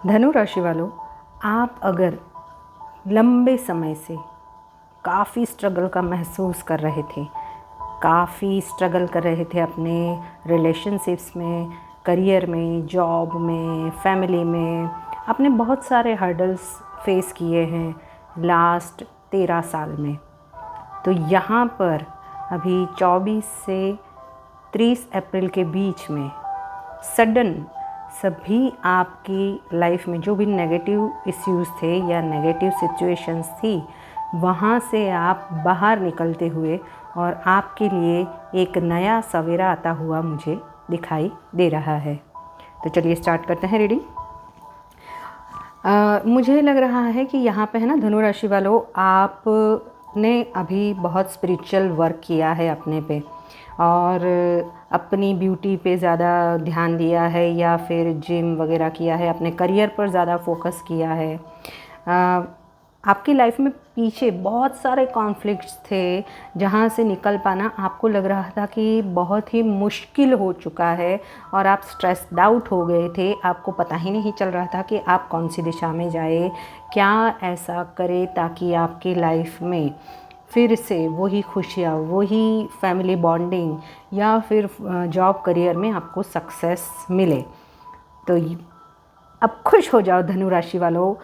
धनु राशि वालों, आप अगर लंबे समय से काफ़ी स्ट्रगल का महसूस कर रहे थे, काफ़ी स्ट्रगल कर रहे थे अपने रिलेशनशिप्स में, करियर में, जॉब में, फैमिली में, आपने बहुत सारे हर्डल्स फेस किए हैं लास्ट 13 साल में। तो यहाँ पर अभी 24 से 30 अप्रैल के बीच में सडन सभी आपकी लाइफ में जो भी नेगेटिव इश्यूज़ थे या नेगेटिव सिचुएशंस थी, वहाँ से आप बाहर निकलते हुए और आपके लिए एक नया सवेरा आता हुआ मुझे दिखाई दे रहा है। तो चलिए स्टार्ट करते हैं रीडिंग। मुझे लग रहा है कि यहाँ पे है ना धनु राशि वालों, आपने अभी बहुत स्पिरिचुअल वर्क किया है अपने पे और अपनी ब्यूटी पे ज़्यादा ध्यान दिया है या फिर जिम वगैरह किया है, अपने करियर पर ज़्यादा फोकस किया है। आपकी लाइफ में पीछे बहुत सारे कॉन्फ्लिक्ट्स थे जहाँ से निकल पाना आपको लग रहा था कि बहुत ही मुश्किल हो चुका है और आप स्ट्रेस्ड आउट हो गए थे। आपको पता ही नहीं चल रहा था कि आप कौन सी दिशा में जाए, क्या ऐसा करे ताकि आपकी लाइफ में फिर से वही खुशियाँ, वही फैमिली बॉन्डिंग या फिर जॉब करियर में आपको सक्सेस मिले। तो अब खुश हो जाओ धनु राशि वालों,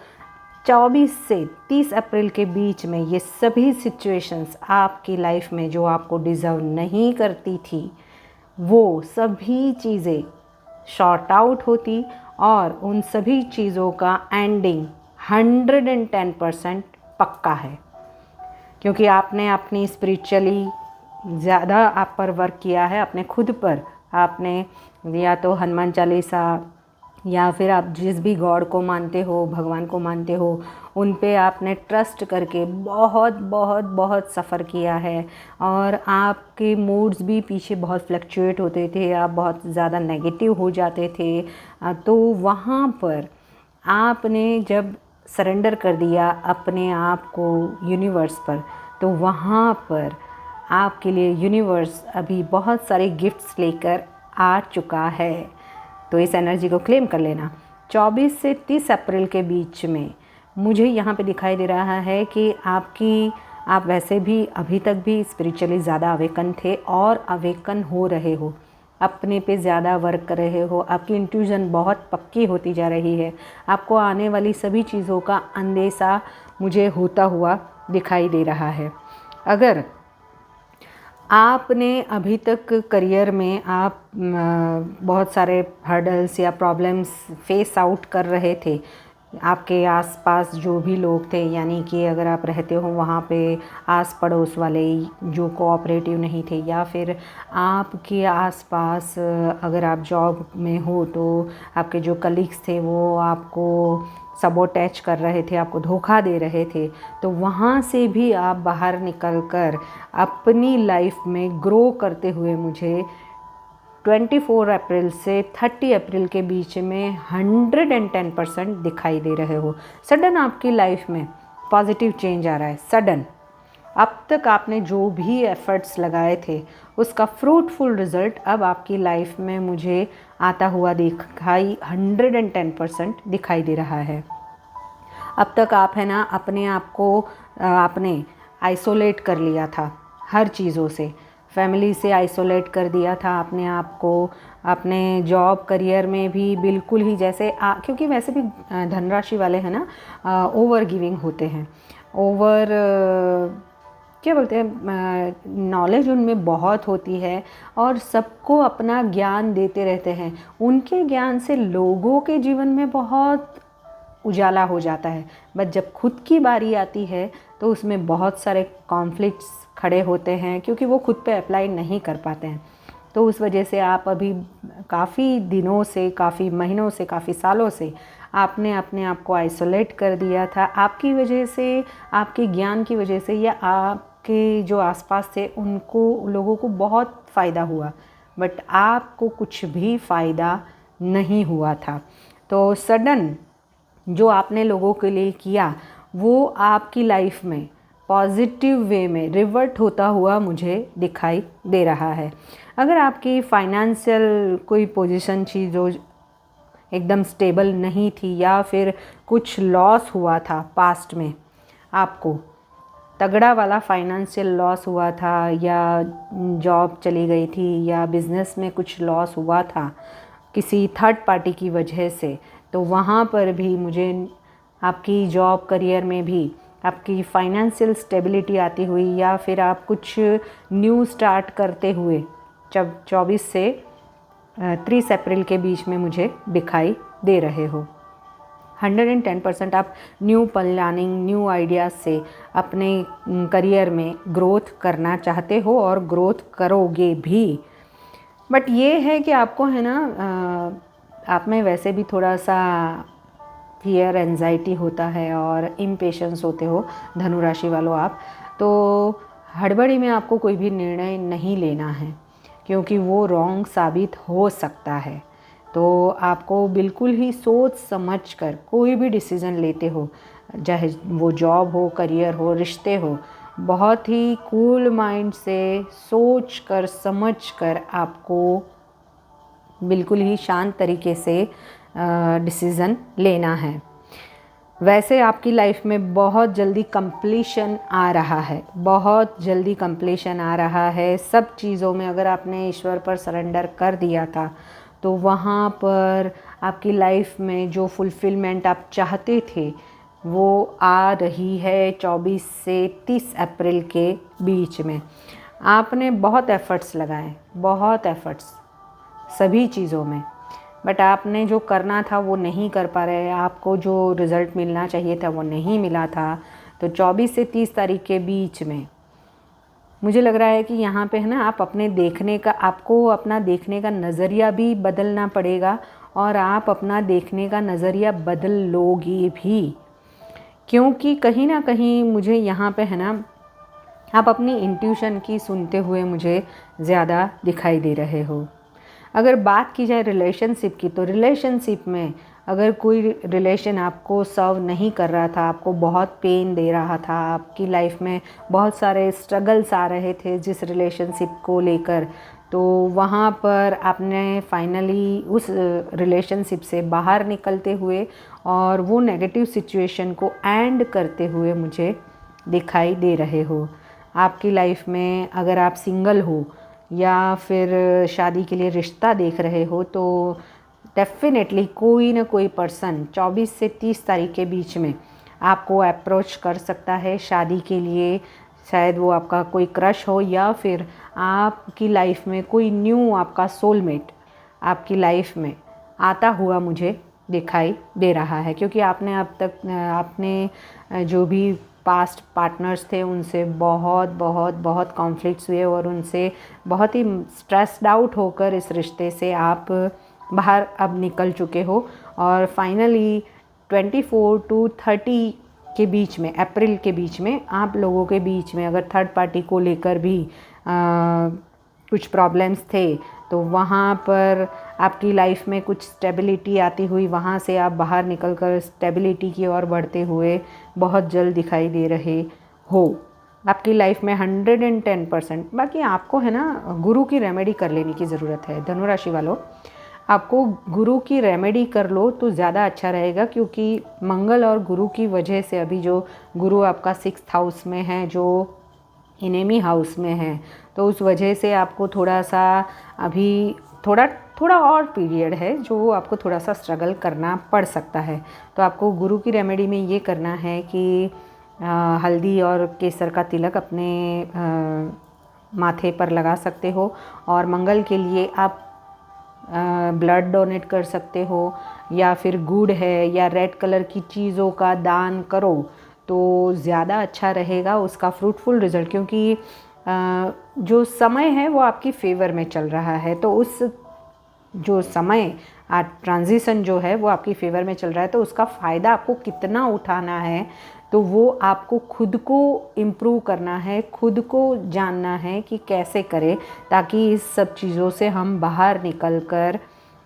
24 से 30 अप्रैल के बीच में ये सभी सिचुएशंस आपकी लाइफ में जो आपको डिज़र्व नहीं करती थी, वो सभी चीज़ें शॉर्ट आउट होती और उन सभी चीज़ों का एंडिंग 110% पक्का है। क्योंकि आपने अपनी स्पिरिचुअली ज़्यादा आप पर वर्क किया है, अपने खुद पर। आपने या तो हनुमान चालीसा या फिर आप जिस भी गॉड को मानते हो, भगवान को मानते हो, उन पे आपने ट्रस्ट करके बहुत बहुत बहुत सफ़र किया है और आपके मूड्स भी पीछे बहुत फ्लक्चुएट होते थे, आप बहुत ज़्यादा नेगेटिव हो जाते थे। तो वहाँ पर आपने जब सरेंडर कर दिया अपने आप को यूनिवर्स पर, तो वहाँ पर आपके लिए यूनिवर्स अभी बहुत सारे गिफ्ट्स लेकर आ चुका है। तो इस एनर्जी को क्लेम कर लेना। 24 से 30 अप्रैल के बीच में मुझे यहाँ पे दिखाई दे रहा है कि आप वैसे भी अभी तक भी स्पिरिचुअली ज़्यादा अवेकन थे और अवेकन हो रहे हो, अपने पे ज़्यादा वर्क कर रहे हो, आपकी इंट्यूजन बहुत पक्की होती जा रही है। आपको आने वाली सभी चीज़ों का अंदेशा मुझे होता हुआ दिखाई दे रहा है। अगर आपने अभी तक करियर में आप बहुत सारे हर्डल्स या प्रॉब्लम्स फेस आउट कर रहे थे, आपके आसपास जो भी लोग थे, यानी कि अगर आप रहते हो वहाँ पे आस पड़ोस वाले जो कोऑपरेटिव नहीं थे, या फिर आपके आसपास अगर आप जॉब में हो तो आपके जो कलीग्स थे वो आपको सबोटेज कर रहे थे, आपको धोखा दे रहे थे, तो वहाँ से भी आप बाहर निकलकर अपनी लाइफ में ग्रो करते हुए मुझे 24 अप्रैल से 30 अप्रैल के बीच में 110% दिखाई दे रहे हो। सडन आपकी लाइफ में पॉजिटिव चेंज आ रहा है। सडन अब तक आपने जो भी एफर्ट्स लगाए थे उसका फ्रूटफुल रिज़ल्ट अब आपकी लाइफ में मुझे आता हुआ दिखाई 110% दिखाई दे रहा है। अब तक आप है ना अपने आप को आपने आइसोलेट कर लिया था हर चीज़ों से, फैमिली से आइसोलेट कर दिया था अपने आप को, अपने जॉब करियर में भी बिल्कुल ही जैसे क्योंकि वैसे भी धनराशि वाले हैं ना ओवर गिविंग होते हैं, ओवर क्या बोलते हैं, नॉलेज उनमें बहुत होती है और सबको अपना ज्ञान देते रहते हैं। उनके ज्ञान से लोगों के जीवन में बहुत उजाला हो जाता है, बट जब खुद की बारी आती है तो उसमें बहुत सारे कॉन्फ्लिक्ट्स खड़े होते हैं क्योंकि वो खुद पे अप्लाई नहीं कर पाते हैं। तो उस वजह से आप अभी काफ़ी दिनों से, काफ़ी महीनों से, काफ़ी सालों से आपने अपने आप को आइसोलेट कर दिया था। आपकी वजह से, आपके ज्ञान की वजह से या आपके जो आसपास थे उनको, लोगों को बहुत फ़ायदा हुआ, बट आपको कुछ भी फ़ायदा नहीं हुआ था। तो सडन जो आपने लोगों के लिए किया वो आपकी लाइफ में पॉजिटिव वे में रिवर्ट होता हुआ मुझे दिखाई दे रहा है। अगर आपकी फाइनेंशियल कोई पोजीशन थी जो एकदम स्टेबल नहीं थी, या फिर कुछ लॉस हुआ था पास्ट में, आपको तगड़ा वाला फाइनेंशियल लॉस हुआ था, या जॉब चली गई थी, या बिज़नेस में कुछ लॉस हुआ था किसी थर्ड पार्टी की वजह से, तो वहाँ पर भी मुझे आपकी जॉब करियर में भी आपकी फाइनेंशियल स्टेबिलिटी आती हुई, या फिर आप कुछ न्यू स्टार्ट करते हुए जब 24 से 30 अप्रैल के बीच में मुझे दिखाई दे रहे हो। 110% आप न्यू प्लानिंग, न्यू आइडियाज़ से अपने करियर में ग्रोथ करना चाहते हो और ग्रोथ करोगे भी। बट ये है कि आपको है ना, आप में वैसे भी थोड़ा सा फियर, एंजाइटी होता है और इम्पेशेंस होते हो धनु राशि वालों आप, तो हड़बड़ी में आपको कोई भी निर्णय नहीं लेना है, क्योंकि वो रॉन्ग साबित हो सकता है। तो आपको बिल्कुल ही सोच समझ कर कोई भी डिसीज़न लेते हो, चाहे वो जॉब हो, करियर हो, रिश्ते हो, बहुत ही कूल माइंड से सोच कर समझ कर आपको बिल्कुल ही शांत तरीके से डिसीज़न लेना है। वैसे आपकी लाइफ में बहुत जल्दी कंप्लीशन आ रहा है, बहुत जल्दी कंप्लीशन आ रहा है सब चीज़ों में। अगर आपने ईश्वर पर सरेंडर कर दिया था तो वहाँ पर आपकी लाइफ में जो फुलफिलमेंट आप चाहते थे वो आ रही है 24 से 30 अप्रैल के बीच में। आपने बहुत एफ़र्ट्स लगाए, बहुत एफ़र्ट्स सभी चीज़ों में, बट आपने जो करना था वो नहीं कर पा रहे, आपको जो रिज़ल्ट मिलना चाहिए था वो नहीं मिला था। तो 24 से 30 तारीख के बीच में मुझे लग रहा है कि यहाँ पे है ना, आप अपने देखने का, आपको अपना देखने का नज़रिया भी बदलना पड़ेगा, और आप अपना देखने का नज़रिया बदल लोगे भी, क्योंकि कहीं ना कहीं मुझे यहाँ पे है ना, आप अपनी इंट्यूशन की सुनते हुए मुझे ज़्यादा दिखाई दे रहे हो। अगर बात की जाए रिलेशनशिप की, तो रिलेशनशिप में अगर कोई रिलेशन आपको सर्व नहीं कर रहा था, आपको बहुत पेन दे रहा था, आपकी लाइफ में बहुत सारे स्ट्रगल्स आ रहे थे जिस रिलेशनशिप को लेकर, तो वहाँ पर आपने फाइनली उस रिलेशनशिप से बाहर निकलते हुए और वो नेगेटिव सिचुएशन को एंड करते हुए मुझे दिखाई दे रहे हो। आपकी लाइफ में अगर आप सिंगल हो या फिर शादी के लिए रिश्ता देख रहे हो, तो डेफिनेटली कोई ना कोई पर्सन 24 से 30 तारीख के बीच में आपको अप्रोच कर सकता है शादी के लिए। शायद वो आपका कोई क्रश हो, या फिर आपकी लाइफ में कोई न्यू आपका सोलमेट आपकी लाइफ में आता हुआ मुझे दिखाई दे रहा है, क्योंकि आपने अब तक आपने जो भी पास्ट पार्टनर्स थे उनसे बहुत बहुत बहुत कॉन्फ्लिक्ट्स हुए, और उनसे बहुत ही स्ट्रेस्ड आउट होकर इस रिश्ते से आप बाहर अब निकल चुके हो। और फाइनली 24 टू 30 के बीच में, अप्रैल के बीच में, आप लोगों के बीच में अगर थर्ड पार्टी को लेकर भी कुछ प्रॉब्लम्स थे, तो वहाँ पर आपकी लाइफ में कुछ स्टेबिलिटी आती हुई, वहाँ से आप बाहर निकलकर स्टेबिलिटी की ओर बढ़ते हुए बहुत जल्द दिखाई दे रहे हो आपकी लाइफ में 110%। बाकी आपको है ना, गुरु की रेमेडी कर लेने की ज़रूरत है धनु राशि वालों। आपको गुरु की रेमेडी कर लो तो ज़्यादा अच्छा रहेगा, क्योंकि मंगल और गुरु की वजह से अभी जो गुरु आपका 6th हाउस में है, जो इनेमी हाउस में है, तो उस वजह से आपको थोड़ा सा अभी थोड़ा और पीरियड है जो आपको थोड़ा सा स्ट्रगल करना पड़ सकता है। तो आपको गुरु की रेमेडी में ये करना है कि हल्दी और केसर का तिलक अपने माथे पर लगा सकते हो, और मंगल के लिए आप ब्लड डोनेट कर सकते हो, या फिर गुड़ है या रेड कलर की चीज़ों का दान करो तो ज़्यादा अच्छा रहेगा, उसका फ्रूटफुल रिज़ल्ट। क्योंकि जो समय है वो आपकी फेवर में चल रहा है, तो उस जो समय ट्रांजिशन जो है वो आपकी फेवर में चल रहा है, तो उसका फ़ायदा आपको कितना उठाना है, तो वो आपको खुद को इम्प्रूव करना है, खुद को जानना है कि कैसे करें, ताकि इस सब चीज़ों से हम बाहर निकल कर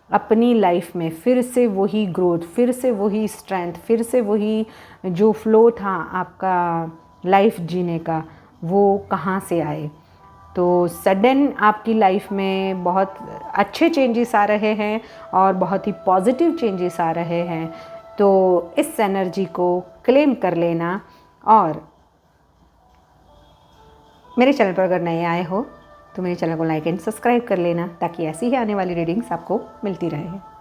अपनी लाइफ में फिर से वही ग्रोथ, फिर से वही स्ट्रेंथ, फिर से वही जो फ्लो था आपका लाइफ जीने का, वो कहाँ से आए। तो सडन आपकी लाइफ में बहुत अच्छे चेंजेस आ रहे हैं और बहुत ही पॉजिटिव चेंजेस आ रहे हैं। तो इस एनर्जी को क्लेम कर लेना और मेरे चैनल पर अगर नए आए हो तो मेरे चैनल को लाइक एंड सब्सक्राइब कर लेना ताकि ऐसी ही आने वाली रीडिंग्स आपको मिलती रहे।